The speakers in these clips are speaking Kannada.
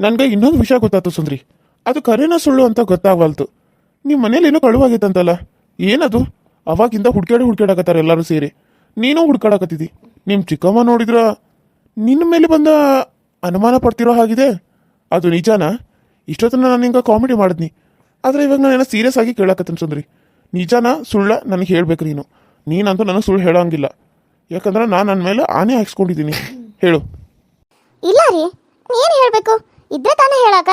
ನನಗೆ ಇನ್ನೊಂದು ವಿಷಯ ಗೊತ್ತಾಯ್ತು ಸುಂದ್ರಿ. ಅದು ಕರೆನ ಸುಳ್ಳು ಅಂತ ಗೊತ್ತಾಗವಲ್ತು. ನಿಮ್ಮ ಮನೇಲಿ ಏನೋ ಕಳುವಾಗಿತ್ತಂತಲ್ಲ, ಏನದು? ಅವಾಗಿಂದ ಹುಡ್ಕಾಡಕತ್ತಾರೆ ಎಲ್ಲರೂ ಸೇರಿ. ನೀನು ಹುಡ್ಕಾಡಕತ್ತಿದ್ದಿ. ನಿಮ್ಮ ಚಿಕ್ಕಮ್ಮ ನೋಡಿದ್ರ ನಿನ್ನ ಮೇಲೆ ಬಂದ ಅನುಮಾನ ಪಡ್ತಿರೋ ಹಾಗಿದೆ. ಅದು ನಿಜಾನಾ? ಇಷ್ಟೊತ್ತನ ನಾನು ಹಿಂಗೆ ಕಾಮಿಡಿ ಮಾಡಿದ್ನಿ, ಆದರೆ ಇವಾಗ ನಾನು ಸೀರಿಯಸ್ ಆಗಿ ಕೇಳಕತ್ತೀನಿ ಸುಂದ್ರಿ. ನಿಜಾನಾ ಸುಳ್ಳ ನನಗೆ ಹೇಳ್ಬೇಕು ನೀನಂತೂ ನನಗೆ ಸುಳ್ಳು ಹೇಳೋಂಗಿಲ್ಲ. ಯಾಕಂದ್ರೆ ನಾನು ನನ್ನ ಮೇಲೆ ಆನೆ ಹಾಕ್ಸ್ಕೊಂಡಿದ್ದೀನಿ. ಹೇಳು. ಇಲ್ಲ ರೀ, ಏನು ಹೇಳಬೇಕು? ಇದ್ರೆ ತಾನೇ ಹೇಳಾಕ.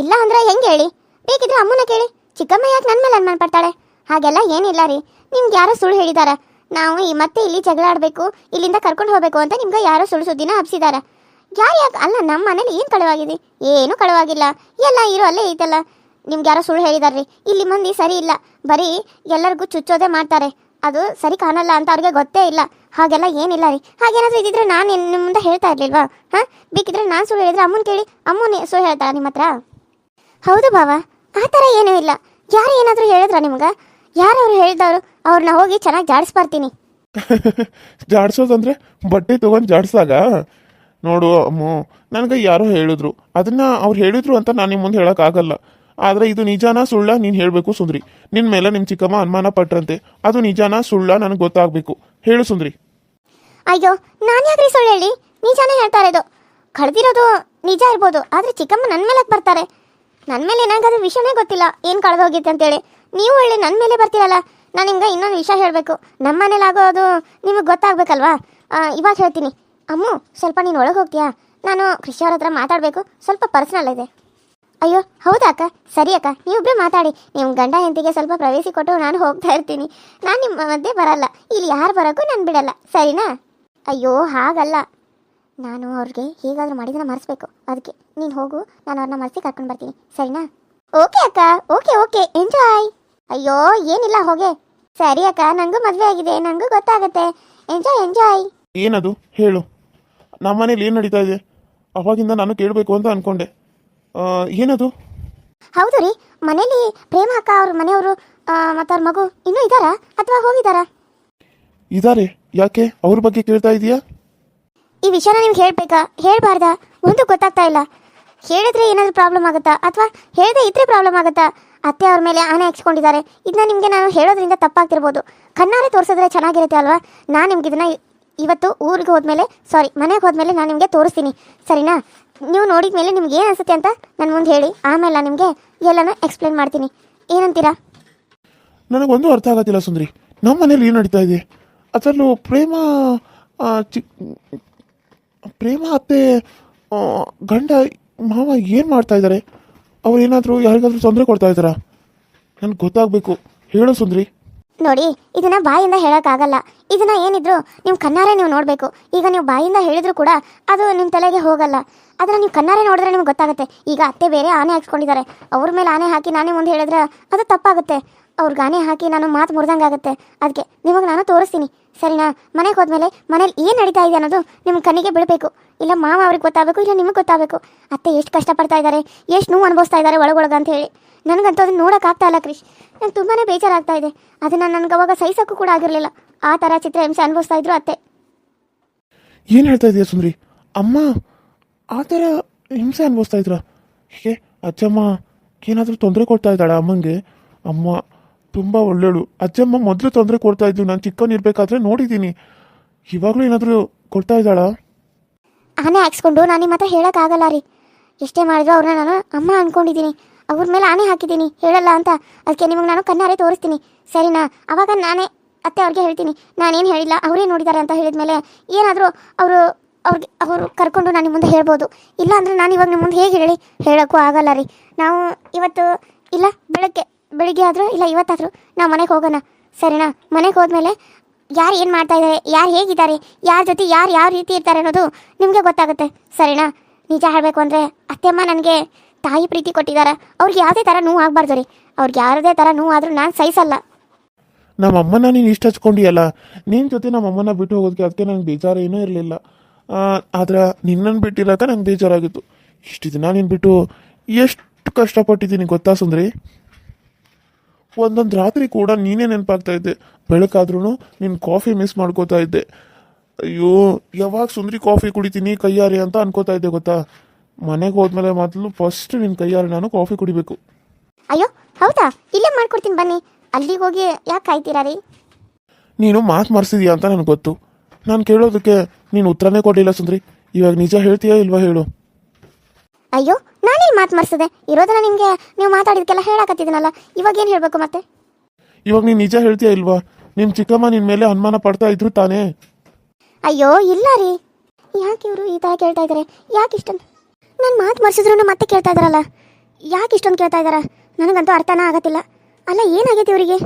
ಇಲ್ಲ ಅಂದ್ರೆ ಹೆಂಗೆ ಹೇಳಿ? ಬೇಕಿದ್ರೆ ಅಮ್ಮನ ಕೇಳಿ. ಚಿಕ್ಕಮ್ಮ ಯಾಕೆ ನನ್ನ ಮೇಲೆ ಅನುಮಾನ ಪಡ್ತಾಳೆ? ಹಾಗೆಲ್ಲ ಏನಿಲ್ಲ ರೀ. ನಿಮ್ಗೆ ಯಾರೋ ಸುಳ್ಳು ಹೇಳಿದಾರ. ನಾವು ಮತ್ತೆ ಇಲ್ಲಿ ಜಗಳ ಆಡಬೇಕು, ಇಲ್ಲಿಂದ ಕರ್ಕೊಂಡು ಹೋಗಬೇಕು ಅಂತ ನಿಮ್ಗೆ ಯಾರೋ ಸುಳ್ಳು ಸುದ್ದಿನ ಹಬ್ಸಿದಾರ. ಯಾಕೆ ಅಲ್ಲ, ನಮ್ಮ ಮನೇಲಿ ಏನು ಕಳುವಾಗಿದೆ? ಏನೂ ಕಳುವಾಗಿಲ್ಲ, ಎಲ್ಲ ಇರೋ ಅಲ್ಲೇ ಐತಲ್ಲ. ನಿಮ್ಗೆ ಯಾರೋ ಸುಳ್ಳು ಹೇಳಿದಾರ್ರಿ. ಇಲ್ಲಿ ಮಂದಿ ಸರಿ ಇಲ್ಲ, ಬರೀ ಎಲ್ಲರಿಗೂ ಚುಚ್ಚೋದೇ ಮಾಡ್ತಾರೆ. ಅದು ಸರಿ ಕಾಣಲ್ಲ ಅಂತ ಅವ್ರಿಗೆ ಗೊತ್ತೇ ಇಲ್ಲ. ಹಾಗೆಲ್ಲ ಏನಿಲ್ಲ ರೀ. ಹಾಗೇನಾದ್ರೂ ಇದ್ದಿದ್ರೆ ನಾನು ನಿಮ್ಮ ಮುಂದೆ ಹೇಳ್ತಾ ಇರ್ಲಿಲ್ವಾ? ಹಾಂ, ಬೇಕಿದ್ರೆ ನಾನು ಸುಳ್ಳು ಹೇಳಿದ್ರೆ ಅಮ್ಮನ ಕೇಳಿ. ಅಮ್ಮನ ಸುಳ್ಳು ಹೇಳ್ತಾಳ ನಿಮ್ಮ ಹತ್ರ? ಹೌದು ಬಾವ, ಆ ಥರ ಏನೂ ಇಲ್ಲ. ಯಾರು ಏನಾದರೂ ಹೇಳಿದ್ರ ನಿಮ್ಗೆ? ಯಾರು ಅವ್ರು ಹೇಳಿದವರು? ಅವ್ರನ್ನ ಹೋಗಿ ಚೆನ್ನಾಗಿ ಜಾಡಿಸ್ಬರ್ತೀನಿ. ಜಾಡ್ಸೋದಂದ್ರೆ ಬಟ್ಟೆ ತೊಗೊಂಡು ಜಾಡ್ಸಾಗ? ನೋಡು ಅಮ್ಮ, ನನಗೆ ಯಾರೋ ಹೇಳಿದ್ರು. ಅದನ್ನ ಅವ್ರು ಹೇಳಿದ್ರು ಅಂತ ನಾನು ನಿಮ್ಮ ಮುಂದೆ ಹೇಳೋಕ್ಕಾಗಲ್ಲ. ಆದರೆ ಇದು ನಿಜಾನ ಸುಳ್ಳ ನೀನು ಹೇಳಬೇಕು ಸುಂದ್ರಿ. ನಿನ್ನ ಮೇಲೆ ನಿಮ್ಮ ಚಿಕ್ಕಮ್ಮ ಅನುಮಾನ ಪಟ್ರಂತೆ. ಅದು ನಿಜಾನ ಸುಳ್ಳ ನನಗೆ ಗೊತ್ತಾಗಬೇಕು. ಹೇಳು ಸುಂದ್ರಿ. ಅಯ್ಯೋ, ನಾನು ಯಾಕ್ರಿ ಸುಳ್ಳು ಹೇಳಿ? ನಿಜಾನೇ ಹೇಳ್ತಾ ಇರೋದು. ಕಳೆದಿರೋದು ನಿಜ ಇರ್ಬೋದು, ಆದರೆ ಚಿಕ್ಕಮ್ಮ ನನ್ನ ಮೇಲೆ ಬರ್ತಾರೆ. ನನ್ನ ಮೇಲೆ ಏನಾಗಾದ್ರೂ ವಿಷಯನೇ ಗೊತ್ತಿಲ್ಲ ಏನು ಕಳೆದೋಗಿತ್ತು ಅಂತೇಳಿ. ನೀವು ಒಳ್ಳೆ ನನ್ನ ಮೇಲೆ ಬರ್ತೀರಲ್ಲ. ನಾನು ನಿಮ್ಗೆ ಇನ್ನೊಂದು ವಿಷಯ ಹೇಳಬೇಕು. ನಮ್ಮ ಮನೇಲಿ ಆಗೋದು ನಿಮಗೆ ಗೊತ್ತಾಗಬೇಕಲ್ವಾ? ಇವಾಗ ಹೇಳ್ತೀನಿ. ಅಮ್ಮು, ಸ್ವಲ್ಪ ನೀನು ಒಳಗೆ ಹೋಗ್ತೀಯಾ? ನಾನು ಕೃಷಿ ಅವ್ರ ಹತ್ರ ಮಾತಾಡಬೇಕು, ಸ್ವಲ್ಪ ಪರ್ಸನಲ್ ಇದೆ. ಅಯ್ಯೋ ಹೌದಾ ಅಕ್ಕ? ಸರಿ ಅಕ್ಕ, ನೀವಿಬ್ಬರೇ ಮಾತಾಡಿ. ನಿಮ್ಮ ಗಂಡ ಹೆಂಡತಿಗೆ ಸ್ವಲ್ಪ ಪ್ರವೇಶಿ ಕೊಟ್ಟು ನಾನು ಹೋಗ್ತಾ ಇರ್ತೀನಿ. ನಾನು ನಿಮ್ಮ ಮಧ್ಯೆ ಬರಲ್ಲ. ಇಲ್ಲಿ ಯಾರು ಬರೋಕ್ಕೂ ನಾನು ಬಿಡಲ್ಲ, ಸರಿನಾ? ಅಯ್ಯೋ ಹಾಗಲ್ಲ, ನಾನು ಅವ್ರಿಗೆ ಹೇಗಾದರೂ ಮಾಡಿದ್ರೆ ಮರೆಸ್ಬೇಕು. ಅದಕ್ಕೆ ನೀನು ಹೋಗು, ನಾನು ಅವ್ರನ್ನ ಮರೆಸಿ ಕರ್ಕೊಂಡು ಬರ್ತೀನಿ, ಸರಿನಾ? ಓಕೆ ಅಕ್ಕ, ಓಕೆ ಓಕೆ, ಎಂಜಾಯ್. ಅಯ್ಯೋ ಏನಿಲ್ಲ, ಹೋಗೆ. ಸರಿ ಅಕ್ಕ, ನನಗೂ ಮದುವೆ ಆಗಿದೆ, ನನಗೂ ಗೊತ್ತಾಗತ್ತೆ. Enjoy enjoy. ಏನದು ಹೇಳು. ನಮ್ಮ ಮನೇಲಿ ಏನು ನಡೀತಾ ಇದೆ? ಅವಾಗಿಂದ ನಾನು ಕೇಳಬೇಕು ಅಂತ ಅನ್ಕೊಂಡೆ. ಏನದು? ಹೌದು ರೀ, ಮನೇಲಿ ಪ್ರೇಮ ಅಕ್ಕ ಅವ್ರ ಮನೆಯವರು ಮತ್ತು ಅವ್ರ ಮಗು ಇನ್ನೂ ಇದ್ದಾರಾ ಅಥವಾ ಹೋಗಿದ್ದಾರಾ? ಇದ್ದಾರೆ. ಯಾಕೆ ಅವ್ರ ಬಗ್ಗೆ ಕೇಳ್ತಾ ಇದೀಯಾ? ಈ ವಿಷಯನ ನಿಮ್ಗೆ ಹೇಳ್ಬೇಕಾ ಹೇಳ್ಬಾರ್ದಾ ಒಂದು ಗೊತ್ತಾಗ್ತಾ ಇಲ್ಲ. ಹೇಳಿದ್ರೆ ಏನಾದರೂ ಪ್ರಾಬ್ಲಮ್ ಆಗುತ್ತಾ ಅಥವಾ ಹೇಳದೆ ಇದ್ರೆ ಪ್ರಾಬ್ಲಮ್ ಆಗುತ್ತಾ? ಅತ್ತೆ ಅವ್ರ ಮೇಲೆ ಆನೆ ಹಾಕ್ಸ್ಕೊಂಡಿದ್ದಾರೆ. ಇದನ್ನ ನಿಮಗೆ ನಾನು ಹೇಳೋದ್ರಿಂದ ತಪ್ಪಾಗ್ತಿರ್ಬೋದು. ಕಣ್ಣಾರೆ ತೋರಿಸಿದ್ರೆ ಚೆನ್ನಾಗಿರುತ್ತೆ ಅಲ್ವಾ? ನಾನು ನಿಮ್ಗೆ ಇದನ್ನ ಇವತ್ತು ಊರಿಗೆ ಹೋದ್ಮೇಲೆ ಮನೆಗೆ ಹೋದ್ಮೇಲೆ ನಾನು ನಿಮಗೆ ತೋರಿಸ್ತೀನಿ, ಸರಿನಾ? ನೀವು ನೋಡಿದ ಮೇಲೆ ನಿಮ್ಗೆ ಏನು ಅನಿಸುತ್ತೆ ಅಂತ ನನ್ನ ಮುಂದೆ ಹೇಳಿ, ಆಮೇಲೆ ನಾನು ನಿಮಗೆ ಎಲ್ಲನೂ ಎಕ್ಸ್ಪ್ಲೇನ್ ಮಾಡ್ತೀನಿ. ಏನಂತೀರಾ? ನನಗೊಂದು ಅರ್ಥ ಆಗತ್ತಿಲ್ಲ ಸುಂದ್ರಿ. ನಮ್ಮ ಮನೇಲಿ ಏನು ನಡೀತಾ ಇದೆ? ಅದರಲ್ಲೂ ಪ್ರೇಮ ಅತ್ತೆ ಗಂಡ ಮಾವ ಏನು ಮಾಡ್ತಾ ಇದ್ದಾರೆ? ಅವ್ರು ಏನಾದರೂ ಯಾರಿಗಾದ್ರೂ ತೊಂದರೆ ಕೊಡ್ತಾ ಇದ್ದಾರಾ? ನನಗೆ ಗೊತ್ತಾಗಬೇಕು. ಹೇಳು ಸುಂದ್ರಿ. ನೋಡಿ, ಇದನ್ನ ಬಾಯಿಂದ ಹೇಳೋಕ್ಕಾಗಲ್ಲ. ಇದನ್ನ ಏನಿದ್ರು ನೀವು ಕಣ್ಣಾರೆ ನೀವು ನೋಡಬೇಕು. ಈಗ ನೀವು ಬಾಯಿಂದ ಹೇಳಿದ್ರು ಕೂಡ ಅದು ನಿಮ್ಮ ತಲೆಗೆ ಹೋಗಲ್ಲ. ಅದನ್ನು ನೀವು ಕಣ್ಣಾರೆ ನೋಡಿದ್ರೆ ನಿಮ್ಗೆ ಗೊತ್ತಾಗುತ್ತೆ. ಈಗ ಅತ್ತೆ ಬೇರೆ ಆನೆ ಹಾಕ್ಸ್ಕೊಂಡಿದ್ದಾರೆ, ಅವ್ರ ಮೇಲೆ ಆನೆ ಹಾಕಿ ನಾನೇ ಮುಂದೆ ಹೇಳಿದ್ರೆ ಅದು ತಪ್ಪಾಗುತ್ತೆ. ಅವ್ರಿಗೆ ಆನೆ ಹಾಕಿ ನಾನು ಮಾತು ಮುರಿದಂಗೆ ಆಗುತ್ತೆ. ಅದಕ್ಕೆ ನಿಮಗೆ ನಾನು ತೋರಿಸ್ತೀನಿ, ಸರಿನಾ? ಮನೆಗೆ ಹೋದ್ಮೇಲೆ ಮನೇಲಿ ಏನು ನಡೀತಾ ಇದೆ ಅನ್ನೋದು ನಿಮ್ಮ ಕಣ್ಣಿಗೆ ಬಿಡಬೇಕು. ಇಲ್ಲ ಮಾವ ಅವ್ರಿಗೆ ಗೊತ್ತಾಗಬೇಕು, ಇಲ್ಲ ನಿಮಗೆ ಗೊತ್ತಾಗಬೇಕು. ಅತ್ತೆ ಎಷ್ಟು ಕಷ್ಟಪಡ್ತಾ ಇದ್ದಾರೆ, ಎಷ್ಟು ನೋವು ಅನುಭವಿಸ್ತಾ ಇದ್ದಾರೆ ಒಳಗೊಳಗೆ ಅಂತ ಹೇಳಿ. ನನಗಂತೂ ಅದನ್ನು ನೋಡೋಕ್ಕಾಗ್ತಾ ಇಲ್ಲ ಕ್ರಿಶ್. ನಂಗೆ ತುಂಬಾ ಬೇಜಾರಾಗ್ತಾ ಇದೆ. ಅದನ್ನು ನನಗೆ ಅವಾಗ ಸಹಿಸೋಕ್ಕೂ ಕೂಡ ಆಗಿರಲಿಲ್ಲ. ಆ ಥರ ಚಿತ್ರಹಿಂಸೆ ಅನುಭವಿಸ್ತಾ ಇದ್ರು ಅತ್ತೆ. ಏನು ಹೇಳ್ತಾ ಇದೆಯಾ ಸುಂದ್ರಿ? ಅಮ್ಮ ಆ ಥರ ಹಿಂಸೆ ಅನುಭವಿಸ್ತಾ ಇದ್ರ? ಹೀಗೆ ಅಜ್ಜಮ್ಮ ಏನಾದರೂ ತೊಂದರೆ ಕೊಡ್ತಾ ಇದ್ದಾಳ ಅಮ್ಮಂಗೆ? ಅಮ್ಮ ತುಂಬ ಒಳ್ಳೆಯಳು. ಅಜ್ಜಮ್ಮ ಮೊದಲು ತೊಂದರೆ ಕೊಡ್ತಾ ಇದ್ದು ನಾನು ಚಿಕ್ಕವನಿರ್ಬೇಕಾದ್ರೆ ನೋಡಿದ್ದೀನಿ. ಇವಾಗಲೂ ಏನಾದರೂ ಕೊಡ್ತಾ ಇದ್ದಾಳಾ? ಆನೆ ಹಾಕ್ಸ್ಕೊಂಡು ನಾನು ನಿಮ್ಮ ಹತ್ರ ಹೇಳೋಕ್ಕಾಗಲ್ಲ ರೀ. ಎಷ್ಟೇ ಮಾಡಿದ್ರು ಅವ್ರನ್ನ ನಾನು ಅಮ್ಮ ಅಂದ್ಕೊಂಡಿದ್ದೀನಿ. ಅವ್ರ ಮೇಲೆ ಆನೆ ಹಾಕಿದ್ದೀನಿ ಹೇಳಲ್ಲ ಅಂತ. ಅದಕ್ಕೆ ನಿಮಗೆ ನಾನು ಕಣ್ಣಾರೆ ತೋರಿಸ್ತೀನಿ, ಸರಿನಾ? ಅವಾಗ ನಾನೇ ಅತ್ತೆ ಅವ್ರಿಗೆ ಹೇಳ್ತೀನಿ ನಾನೇನು ಹೇಳಿಲ್ಲ, ಅವರೇ ನೋಡಿದ್ದಾರೆ ಅಂತ ಹೇಳಿದ್ಮೇಲೆ ಏನಾದರೂ ಅವರು ಕರ್ಕೊಂಡು ನಾನು ನಿಮ್ಮ ಮುಂದೆ ಹೇಳ್ಬೋದು. ಇಲ್ಲ ಅಂದರೆ ನಾನು ಇವಾಗ ನಿಮ್ಮ ಮುಂದೆ ಹೇಗೆ ಹೇಳೋಕ್ಕೂ ಆಗಲ್ಲ ರೀ. ನಾವು ಇವತ್ತು ಇಲ್ಲ ಬೆಳಿಗ್ಗೆ ಆದರೂ ಇಲ್ಲ ಇವತ್ತಾದರೂ ನಾವು ಮನೆಗೆ ಹೋಗೋಣ, ಸರಿನಾ? ಮನೆಗೆ ಹೋದ್ಮೇಲೆ ಯಾರು ಏನು ಮಾಡ್ತಾ ಇದ್ದಾರೆ, ಯಾರು ಹೇಗಿದ್ದಾರೆ, ಯಾರ ಜೊತೆ ಯಾರು ಯಾವ ರೀತಿ ಇರ್ತಾರೆ ಅನ್ನೋದು ನಿಮಗೆ ಗೊತ್ತಾಗುತ್ತೆ, ಸರಿನಾ? ನಿಜ ಹೇಳಬೇಕು ಅಂದರೆ ಅತ್ತೆಮ್ಮ ನನಗೆ ತಾಯಿ ಪ್ರೀತಿ ಕೊಟ್ಟಿದ್ದಾರೆ. ಅವ್ರಿಗೆ ಯಾವುದೇ ಥರ ನೋವು ಆಗಬಾರ್ದು ರೀ. ಅವ್ರಿಗೆ ಯಾವುದೇ ಥರ ನೋವು ಆದರೂ ನಾನು ಸಹಿಸಲ್ಲ. ನಮ್ಮಮ್ಮನ ನೀನು ಇಷ್ಟ ಹಚ್ಕೊಂಡಿಯಲ್ಲ, ನಿನ್ನ ಜೊತೆ ನಮ್ಮಮ್ಮನ ಬಿಟ್ಟು ಹೋಗೋದಕ್ಕೆ ಅದಕ್ಕೆ ನಂಗೆ ಬೇಜಾರು ಏನೂ ಇರಲಿಲ್ಲ. ಆದ್ರೆ ನಿನ್ನನ್ನು ಬಿಟ್ಟಿರೋಕೆ ನಂಗೆ ಬೇಜಾರಾಗಿತ್ತು. ಇಷ್ಟು ದಿನ ನೀನು ಬಿಟ್ಟು ಎಷ್ಟು ಕಷ್ಟಪಟ್ಟಿದ್ದೀನಿ ಗೊತ್ತಾ ಸುಂದ್ರಿ? ಒಂದೊಂದು ರಾತ್ರಿ ಕೂಡ ನೀನೇ ನೆನಪಾಗ್ತಾ ಇದ್ದೆ. ಬೆಳಕಾದ್ರೂ ನಿನ್ನ ಕಾಫಿ ಮಿಸ್ ಮಾಡ್ಕೋತಾ ಇದ್ದೆ. ಅಯ್ಯೋ, ಯಾವಾಗ ಸುಂದ್ರಿ ಕಾಫಿ ಕುಡಿತೀನಿ ಕೈಯಾರೆ ಅಂತ ಅನ್ಕೋತಾ ಇದ್ದೆ ಗೊತ್ತಾ? ಮನೆಗೆ ಹೋದ್ಮೇಲೆ ಮೊದಲು ಫಸ್ಟ್ ನಿನ್ನ ಕೈಯಾರೆ ನಾನು ಕಾಫಿ ಕುಡಿಬೇಕು. ಅಯ್ಯೋ ಹೌದಾ, ಇಲ್ಲೇ ಮಾಡ್ಕೊಡ್ತೀನಿ ಬನ್ನಿ. ಅಲ್ಲಿಗೆ ಹೋಗಿ ಯಾಕೆ ಕಾಯ್ತೀರಾ ರೀ? ನೀನು ಮಾತು ಮರೆಸಿದೀಯ ಅಂತ ನನಗೆ ಗೊತ್ತು. ನಾನು ಕೇಳೋದಕ್ಕೆ ನೀನು ಉತ್ತರನೇ ಕೊಡಲಿಲ್ಲ ಸುಂದ್ರಿ. ಇವಾಗ ನಿಜ ಹೇಳ್ತೀಯಾ ಇಲ್ವಾ ಹೇಳು. ಅಯ್ಯೋ ನಾನೇನು ಮಾತು ಮರ್ಸಿದೆ? ಇರೋದನ್ನ ನಿಮಗೆ ನೀವು ಮಾತಾಡಿದ್ಕೆಲ್ಲ ಹೇಳಕತ್ತಿದ್ದೀನಲ್ಲ, ಇವಾಗ ಏನು ಹೇಳಬೇಕು ಮತ್ತೆ? ಇವಾಗ ನೀನು ನಿಜ ಹೇಳ್ತೀಯಾ ಇಲ್ವಾ? ನಿಮ್ಮ ಚಿಕ್ಕಮ್ಮ ನಿನ್ನ ಮೇಲೆ ಅನುಮಾನ ಪಡ್ತಾ ಇದ್ರು ತಾನೇ? ಅಯ್ಯೋ ಇಲ್ಲ ರೀ. ಯಾಕೆ ಇವರು ಈ ಥರ ಕೇಳ್ತಾ ಇದ್ದಾರೆ? ಯಾಕೆ ಇಷ್ಟೊಂದು ನಾನು ಮಾತು ಮರ್ಸಿದ್ರು ಮತ್ತೆ ಕೇಳ್ತಾ ಇದ್ದಾರಲ್ಲ? ಯಾಕೆ ಇಷ್ಟೊಂದು ಕೇಳ್ತಾ ಇದ್ದಾರ? ನನಗಂತೂ ಅರ್ಥನೇ ಆಗತ್ತಿಲ್ಲ. ಅಲ್ಲ ಏನಾಗೈತಿ ಇವರಿಗೆ?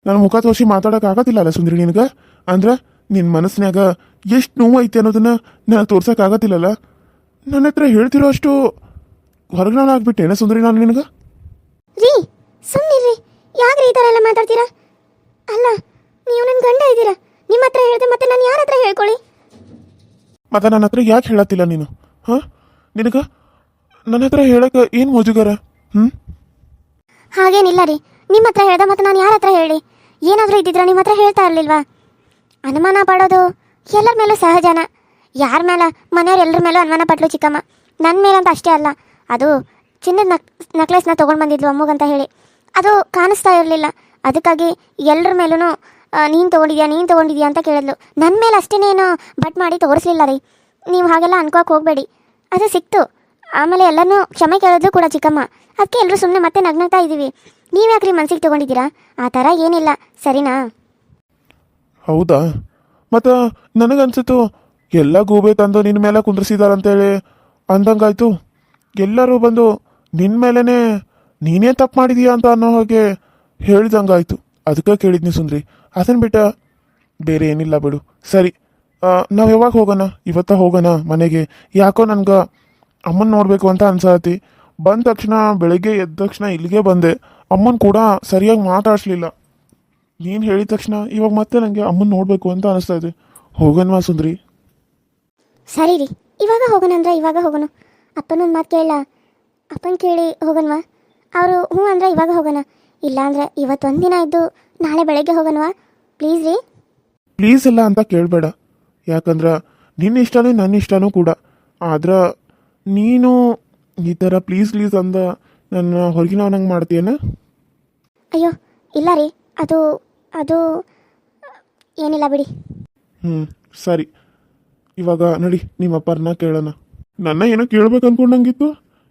ನನ್ನ ಮುಖ ತೋರಿಸಿ ಮಾತಾಡೋಕೆ ಆಗತ್ತಿಲ್ಲ ಅಲ್ಲ ಸುಂದ್ರಿ ನಿನಗೆ? ಅಂದ್ರೆ ನಿನ್ನ ಮನಸ್ಸಿನಾಗ ಎಷ್ಟು ನೋವು ಐತೆ ಅನ್ನೋದನ್ನ ನಾನು ತೋರ್ಸೋಕ್ಕಾಗತ್ತಿಲ್ಲಲ್ಲ. ನನ್ನ ಹತ್ರ ಹೇಳ್ತಿರೋ ಅಷ್ಟು ಹೊರಗಡೆ ಆಗ್ಬಿಟ್ಟೇನ ಸುಂದ್ರಿ ನಾನು ನಿನಗೆ? ರೀ ಸುಮ್ಮನಿರ್ರಿ, ಯಾಕೆ ಈ ಥರ ಎಲ್ಲ ಮಾತಾಡ್ತೀರಾ? ಅಲ್ಲ ನೀವು ನನ್ನ ಗಂಡ ಇದ್ದೀರಾ, ನಿಮ್ಮ ಹತ್ರ ಹೇಳಿದೆ ಮತ್ತೆ ನಾನು ಯಾರ ಹತ್ರ ಹೇಳ್ಕೊಳ್ಳಿ? ಮತ್ತೆ ನನ್ನ ಹತ್ರ ಯಾಕೆ ಹೇಳತ್ತಿಲ್ಲ ನೀನು? ಹಾಂ, ನಿನಗೆ ನನ್ನ ಹತ್ರ ಹೇಳಕ್ಕೆ ಏನು ಮುಜುಗರ? ಹಾಗೇನಿಲ್ಲ ರೀ, ನಿಮ್ಮ ಹತ್ರ ಹೇಳ್ದೆ ಮತ್ತೆ ನಾನು ಯಾರ ಹತ್ರ ಹೇಳಿ? ಏನಾದರೂ ಇದ್ದಿದ್ರೆ ನಿಮ್ಮ ಹತ್ರ ಹೇಳ್ತಾ ಇರಲಿಲ್ವಾ? ಅನುಮಾನ ಪಡೋದು ಎಲ್ಲರ ಮೇಲೂ ಸಹಜನ. ಯಾರ ಮೇಲೆ? ಮನೆಯವ್ರು ಎಲ್ಲರ ಮೇಲೂ ಅನುಮಾನ ಪಟ್ಲು ಚಿಕ್ಕಮ್ಮ. ನನ್ನ ಮೇಲಂತ ಅಷ್ಟೇ ಅಲ್ಲ, ಅದು ಚಿನ್ನದ ನಕ್ಲೆಸ್ನ ತೊಗೊಂಡು ಬಂದಿದ್ಲು ಅಮ್ಮಗಂತ ಹೇಳಿ. ಅದು ಕಾಣಿಸ್ತಾ ಇರಲಿಲ್ಲ, ಅದಕ್ಕಾಗಿ ಎಲ್ಲರ ಮೇಲೂ ನೀನು ತೊಗೊಂಡಿದ್ಯಾ ಅಂತ ಕೇಳಿದ್ಲು. ನನ್ನ ಮೇಲೆ ಅಷ್ಟೇನೇನು ಬಟ್ ಮಾಡಿ ತೋರಿಸ್ಲಿಲ್ಲ ರೀ. ನೀವು ಹಾಗೆಲ್ಲ ಅನ್ಕೋಕೆ ಹೋಗಬೇಡಿ. ಅದು ಸಿಕ್ತು, ಆಮೇಲೆ ಎಲ್ಲನೂ ಕ್ಷಮೆ ಕೇಳಿದ್ರು ಕೂಡ ಚಿಕ್ಕಮ್ಮ. ಅದಕ್ಕೆ ಎಲ್ಲರೂ ಸುಮ್ಮನೆ ಮತ್ತೆ ನಗ್ನಗ್ತಾ ಇದ್ದೀವಿ. ನೀವು ಯಾಕ್ರಿ ಮನ್ಸಿಗೆ ತೊಗೊಂಡಿದ್ದೀರಾ? ಆ ಥರ ಏನಿಲ್ಲ, ಸರಿನಾ? ಹೌದಾ? ಮತ್ತು ನನಗನ್ಸಿತ್ತು ಎಲ್ಲ ಗೂಬೆ ತಂದು ನಿನ್ನ ಮೇಲೆ ಕುಂದ್ರಿಸಿದಾರಂತೇಳಿ ಅಂದಂಗಾಯ್ತು. ಎಲ್ಲರೂ ಬಂದು ನಿನ್ನ ಮೇಲೇ ನೀನೇ ತಪ್ಪು ಮಾಡಿದೀಯಾ ಅಂತ ಅನ್ನೋ ಹಾಗೆ ಹೇಳ್ದಂಗಾಯ್ತು. ಅದಕ್ಕೆ ಕೇಳಿದ್ನಿ ಸುಂದ್ರಿ. ಅದನ್ನು ಬಿಟ್ಟ ಬೇರೆ ಏನಿಲ್ಲ ಬಿಡು. ಸರಿ, ನಾವು ಯಾವಾಗ ಹೋಗೋಣ? ಇವತ್ತ ಹೋಗೋಣ ಮನೆಗೆ? ಯಾಕೋ ನನಗೆ ಅಮ್ಮನ ನೋಡಬೇಕು ಅಂತ ಅನ್ಸತಿ. ಬಂದ ತಕ್ಷಣ ಬೆಳಗ್ಗೆ ಎದ್ದ ತಕ್ಷಣ ಇಲ್ಲಿಗೆ ಬಂದೆ. ಅಮ್ಮನ ಕೂಡ ಸರಿಯಾಗಿ ಮಾತಾಡಿಸ್ಲಿಲ್ಲ. ನೀನು ಹೇಳಿದ ತಕ್ಷಣ ಇವಾಗ ಮತ್ತೆ ನನಗೆ ಅಮ್ಮನ ನೋಡಬೇಕು ಅಂತ ಅನಿಸ್ತಾ ಇದೆ. ಹೋಗೋಣವಾ ಸುಂದ್ರಿ? ಸರಿ ರೀ, ಇವಾಗ ಹೋಗೋಣ ಅಂದ್ರೆ ಇವಾಗ ಹೋಗೋಣ. ಅಪ್ಪನೊಂದು ಮಾತು ಕೇಳಲ್ಲ? ಅಪ್ಪನ ಕೇಳಿ ಹೋಗೋಣವಾ? ಅವರು ಹ್ಞೂ ಅಂದರೆ ಇವಾಗ ಹೋಗೋಣ, ಇಲ್ಲ ಅಂದರೆ ಇವತ್ತೊಂದು ದಿನ ಇದ್ದು ನಾಳೆ ಬೆಳಗ್ಗೆ ಹೋಗೋಣವಾ? ಪ್ಲೀಸ್ ರೀ. ಪ್ಲೀಸ್ ಇಲ್ಲ ಅಂತ ಕೇಳಬೇಡ, ಯಾಕಂದ್ರೆ ನಿನ್ನ ಇಷ್ಟನೇ ನನ್ನ ಇಷ್ಟನೂ ಕೂಡ. ಆದ್ರೆ ನೀನು ಈ ಥರ ಪ್ಲೀಸ್ ಅಂದ ನನ್ನ ಹೊರಗಿನವನಂಗೆ ಮಾಡ್ತೀಯನ? ಅಯ್ಯೋ ಇಲ್ಲ ರೀ, ಅದು ಏನಿಲ್ಲ ಬಿಡಿ. ಸರಿ, ಇವಾಗ ನಡಿ ನಿಮ್ಮ ಅಪ್ಪರನ್ನ ಕೇಳೋಣ. ನನ್ನ ಏನೋ ಕೇಳ್ಬೇಕು ಅನ್ಕೊಂಡಂಗಿತ್ತು.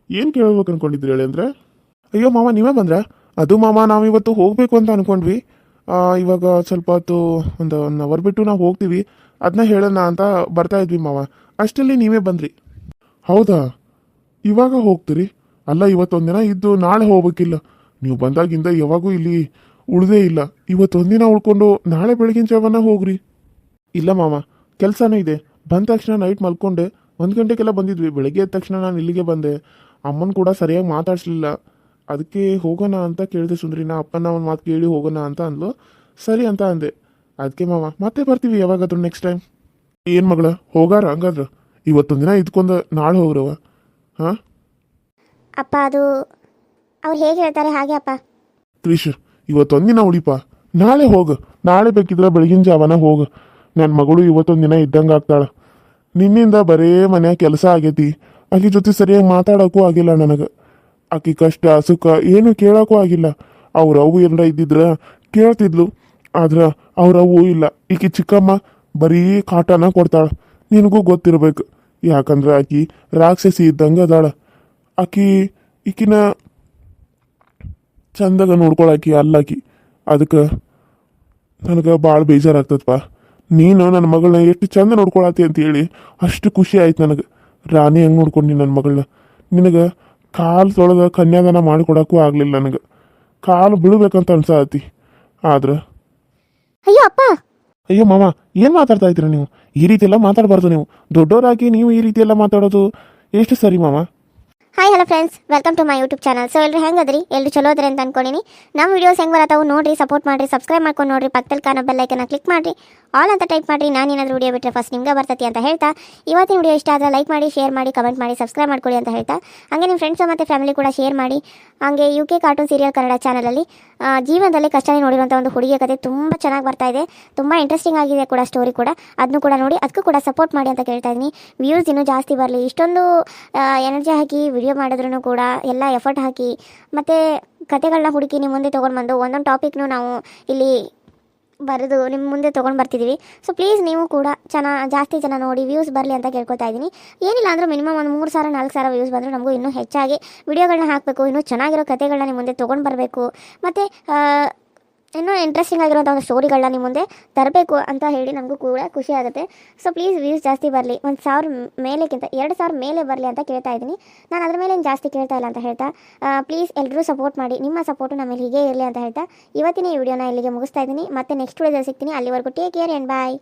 ಏನು ಕೇಳ್ಬೇಕು ಅನ್ಕೊಂಡಿದ್ರಿ ಹೇಳಿ ಅಂದರೆ? ಅಯ್ಯೋ ಮಾವ ನೀವೇ ಬಂದ್ರೆ? ಅದು ಮಾವ ನಾವಿವತ್ತು ಹೋಗಬೇಕು ಅಂತ ಅಂದ್ಕೊಂಡ್ವಿ. ಇವಾಗ ಸ್ವಲ್ಪ ಹೊತ್ತು ಒಂದು 1 ಅವರ್ ಬಿಟ್ಟು ನಾವು ಹೋಗ್ತೀವಿ, ಅದನ್ನ ಹೇಳೋಣ ಅಂತ ಬರ್ತಾ ಇದ್ವಿ ಮಾವ. ಅಷ್ಟರಲ್ಲಿ ನೀವೇ ಬಂದ್ರಿ. ಹೌದಾ? ಇವಾಗ ಹೋಗ್ತೀರಿ? ಅಲ್ಲ ಇವತ್ತೊಂದಿನ ಇದ್ದು ನಾಳೆ ಹೋಗ್ಬೇಕಿಲ್ಲ? ನೀವು ಬಂದಾಗಿಂದ ಯಾವಾಗೂ ಇಲ್ಲಿ ಉಳ್ದೇ ಇಲ್ಲ. ಇವತ್ತೊಂದಿನ ಉಳ್ಕೊಂಡು ನಾಳೆ ಬೆಳಗಿನ ಜಾವನ ಹೋಗ್ರಿ. ಇಲ್ಲ ಮಾವ, ಕೆಲಸನೂ ಇದೆ. ಬಂದ ತಕ್ಷಣ ನೈಟ್ ಮಲ್ಕೊಂಡೆ, 1 ಗಂಟೆಗೆಲ್ಲ ಬಂದಿದ್ವಿ. ಬೆಳಗ್ಗೆ ಎದ್ದ ತಕ್ಷಣ ನಾನು ಇಲ್ಲಿಗೆ ಬಂದೆ. ಅಮ್ಮನ ಕೂಡ ಸರಿಯಾಗಿ ಮಾತಾಡಿಸ್ಲಿಲ್ಲ, ಅದಕ್ಕೆ ಹೋಗೋಣ ಅಂತ ಕೇಳಿದೆ ಸುಂದ್ರಿನ. ಅಪ್ಪನ ಒಂದು ಮಾತು ಕೇಳಿ ಹೋಗೋಣ ಅಂತ ಅಂದ್ಲು. ಸರಿ ಅಂತ ಅಂದೆ. ಅದಕ್ಕೆ ಮಾವ ಮತ್ತೆ ಬರ್ತೀವಿ ಯಾವಾಗಾದ್ರೂ ನೆಕ್ಸ್ಟ್ ಟೈಮ್. ಏನು ಮಗಳ ಹೋಗಾರ? ಹಂಗಾದ್ರೆ ಇವತ್ತೊಂದಿನ ಇದ್ಕೊಂಡು ನಾಳೆ ಹೋಗ್ರವ? ಹಾಂ ಅಪ್ಪ ಅದು ಅವ್ರು ಹೇಗೆ ಹೇಳ್ತಾರೆ ಹಾಗೆ ಅಪ್ಪ. ಕ್ರಿಶ್, ಇವತ್ತೊಂದಿನ ಉಳಿಪ, ನಾಳೆ ಹೋಗು. ನಾಳೆ ಬೇಕಿದ್ರೆ ಬೆಳಗಿನ ಜಾವನ ಹೋಗು. ನನ್ನ ಮಗಳು ಇವತ್ತೊಂದಿನ ಇದ್ದಂಗೆ ಆಗ್ತಾಳೆ. ನಿನ್ನಿಂದ ಬರೇ ಮನ್ಯಾಗ ಕೆಲಸ ಆಗೈತಿ. ಆಕೆ ಜೊತೆ ಸರಿಯಾಗಿ ಮಾತಾಡೋಕ್ಕೂ ಆಗಿಲ್ಲ ನನಗೆ. ಆಕೆ ಕಷ್ಟ ಸುಖ ಏನು ಕೇಳೋಕ್ಕೂ ಆಗಿಲ್ಲ. ಅವ್ರ ಅವು ಏನಾರ ಇದ್ದಿದ್ರೆ ಕೇಳ್ತಿದ್ಲು, ಆದ್ರೆ ಅವ್ರ ಅವು ಇಲ್ಲ. ಈಕೆ ಚಿಕ್ಕಮ್ಮ ಬರೀ ಕಾಟನ ಕೊಡ್ತಾಳೆ. ನಿನಗೂ ಗೊತ್ತಿರ್ಬೇಕು, ಯಾಕಂದ್ರೆ ಆಕಿ ರಾಕ್ಷಸಿ ಇದ್ದಂಗೆ ಅದಾಳ. ಈಕಿನ ಚಂದಾಗ ನೋಡ್ಕೊಳಕಿ ಅಲ್ಲಾಕಿ. ಅದಕ್ಕೆ ನನಗೆ ಭಾಳ ಬೇಜಾರಾಗ್ತದಪ್ಪ. ನೀನು ನನ್ನ ಮಗಳನ್ನ ಎಷ್ಟು ಚಂದ ನೋಡ್ಕೊಳತಿ ಅಂತೇಳಿ ಅಷ್ಟು ಖುಷಿ ಆಯ್ತು ನನಗೆ. ರಾಣಿ ಹೆಂಗೆ ನೋಡ್ಕೊಂಡು ನನ್ನ ಮಗಳನ್ನ. ನಿನಗೆ ಕಾಲು ತೊಳೆದ ಕನ್ಯಾದಾನ ಮಾಡಿಕೊಡೋಕ್ಕೂ ಆಗಲಿಲ್ಲ ನನಗೆ. ಕಾಲು ಬೀಳ್ಬೇಕಂತ ಅನ್ಸತಿ. ಆದ್ರೆ ಅಯ್ಯೋ ಅಪ್ಪ. ಅಯ್ಯೋ ಮಾವ, ಏನು ಮಾತಾಡ್ತಾ ಇದ್ದೀರ ನೀವು? ಈ ರೀತಿ ಎಲ್ಲ ಮಾತಾಡಬಾರ್ದು ನೀವು. ದೊಡ್ಡವರಾಗಿ ನೀವು ಈ ರೀತಿ ಎಲ್ಲ ಮಾತಾಡೋದು ಎಷ್ಟು ಸರಿ ಮಾವ? Hi hello friends, welcome to my YouTube channel. So ಎಲ್ಲರೂ ಹೆಂಗದ್ರಿ? ಎಲ್ಲರೂ ಚಲೋ ಅದ್ರಿ ಅಂತ ಅನ್ಕೊಂಡಿನಿ. ನಮ್ಮ ವಿಡಿಯೋಸ್ ಹೆಂಗೆ ಬರತ್ತಾವು ನೋಡ್ರಿ, ಸಪೋರ್ಟ್ ಮಾಡಿರಿ, ಸಬ್ಸ್ಕ್ರೈಬ್ ಮಾಡ್ಕೊಂಡು ನೋಡ್ರಿ, ಪಕ್ಕದಲ್ಲಿ ಕಾಣೋ ಬೆಲ್ ಐಕನ್ನ ಕ್ಲಿಕ್ ಮಾಡಿರಿ, ಆಲ್ ಅಂತ ಟೈಪ್ ಮಾಡಿರಿ. ನಾನು ಏನಾದರೂ ವಿಡಿಯೋ ಬಿಟ್ಟರೆ ಫಸ್ಟ್ ನಿಮ್ಗೆ ಬರ್ತೈತಿ ಅಂತ ಹೇಳ್ತಾ, ಇವತ್ತಿನ ವಿಡಿಯೋ ಇಷ್ಟ ಆದರೆ ಲೈಕ್ ಮಾಡಿ, ಶೇರ್ ಮಾಡಿ, ಕಮೆಂಟ್ ಮಾಡಿ, ಸಬ್ಸ್ಕ್ರೈಬ್ ಮಾಡ್ಕೊಳ್ಳಿ ಅಂತ ಹೇಳ್ತಾ, ಹಾಗೆ ನಿಮ್ಮ ಫ್ರೆಂಡ್ಸ್ ಮತ್ತು ಫ್ಯಾಮಿಲಿ ಕೂಡ ಶೇರ್ ಮಾಡಿ. ಹಾಗೆ UK ಕಾರ್ಟೂನ್ ಸೀರಿಯಲ್ ಕನ್ನಡ ಚಾನಲಲ್ಲಿ ಜೀವನದಲ್ಲಿ ಕಷ್ಟನೇ ನೋಡಿರುವಂಥ ಒಂದು ಹುಡುಗಿಯ ಕತೆ ತುಂಬ ಚೆನ್ನಾಗಿ ಬರ್ತಾ ಇದೆ. ತುಂಬ ಇಂಟ್ರೆಸ್ಟಿಂಗ್ ಆಗಿದೆ ಕೂಡ ಸ್ಟೋರಿ ಕೂಡ. ಅದನ್ನು ಕೂಡ ನೋಡಿ, ಅದಕ್ಕೂ ಕೂಡ ಸಪೋರ್ಟ್ ಮಾಡಿ ಅಂತ ಕೇಳ್ತಾ ಇದ್ದೀನಿ. ವ್ಯೂಸ್ ಇನ್ನೂ ಜಾಸ್ತಿ ಬರಲಿ, ಇಷ್ಟೊಂದು ಎನರ್ಜಿ ಹಾಕಿ ವಿಡಿಯೋ ಮಾಡಿದ್ರೂ ಕೂಡ ಎಲ್ಲ ಎಫರ್ಟ್ ಹಾಕಿ ಮತ್ತು ಕತೆಗಳನ್ನ ಹುಡುಕಿ ನಿಮ್ಮ ಮುಂದೆ ತೊಗೊಂಡು ಬಂದು ಒಂದೊಂದು ಟಾಪಿಕ್ನು ನಾವು ಇಲ್ಲಿ ಬರೆದು ನಿಮ್ಮ ಮುಂದೆ ತೊಗೊಂಡು ಬರ್ತಿದ್ದೀವಿ. ಸೊ ಪ್ಲೀಸ್ ನೀವು ಕೂಡ ಜಾಸ್ತಿ ಜನ ನೋಡಿ ವ್ಯೂಸ್ ಬರಲಿ ಅಂತ ಕೇಳ್ಕೊತಾ ಇದ್ದೀನಿ. ಏನಿಲ್ಲ ಅಂದರೂ ಮಿನಿಮಮ್ ಒಂದು 3,000 4,000 ವ್ಯೂಸ್ ಬಂದರೂ ನಮಗೂ ಇನ್ನೂ ಹೆಚ್ಚಾಗಿ ವಿಡಿಯೋಗಳನ್ನ ಹಾಕಬೇಕು, ಇನ್ನೂ ಚೆನ್ನಾಗಿರೋ ಕತೆಗಳನ್ನ ನಿಮ್ಮ ಮುಂದೆ ತೊಗೊಂಡು ಬರಬೇಕು, ಮತ್ತು ಇನ್ನೂ ಇಂಟ್ರೆಸ್ಟಿಂಗ್ ಆಗಿರುವಂಥ ಒಂದು ಸ್ಟೋರಿಗಳನ್ನ ನಿಮ್ಮ ಮುಂದೆ ತರಬೇಕು ಅಂತ ಹೇಳಿ ನಮಗೂ ಕೂಡ ಖುಷಿ ಆಗುತ್ತೆ. ಸೊ ಪ್ಲೀಸ್ ವ್ಯೂಸ್ ಜಾಸ್ತಿ ಬರಲಿ, 1,000 ಮೇಲೆಕ್ಕಿಂತ 2,000 ಮೇಲೆ ಬರಲಿ ಅಂತ ಕೇಳ್ತಾ ಇದ್ದೀನಿ. ನಾನು ಅದ್ರ ಮೇಲೆ ಜಾಸ್ತಿ ಕೇಳ್ತಾ ಇಲ್ಲ ಅಂತ ಹೇಳ್ತಾ, ಪ್ಲೀಸ್ ಎಲ್ಲರೂ ಸಪೋರ್ಟ್ ಮಾಡಿ, ನಿಮ್ಮ ಸಪೋರ್ಟು ನಮ್ಮಲ್ಲಿ ಹೀಗೆ ಇರಲಿ ಅಂತ ಹೇಳ್ತಾ ಇವತ್ತಿನ ಈ ವಿಡಿಯೋನ ಇಲ್ಲಿಗೆ ಮುಗಿಸ್ತಾ ಇದ್ದೀನಿ. ಮತ್ತೆ ನೆಕ್ಸ್ಟ್ ವಿಡಿಯೋದಲ್ಲಿ ಸಿಗ್ತೀನಿ. ಅಲ್ಲಿವರೆಗೂ ಟೇಕ್ ಕೇರ್ ಆ್ಯಂಡ್ ಬಾಯ್.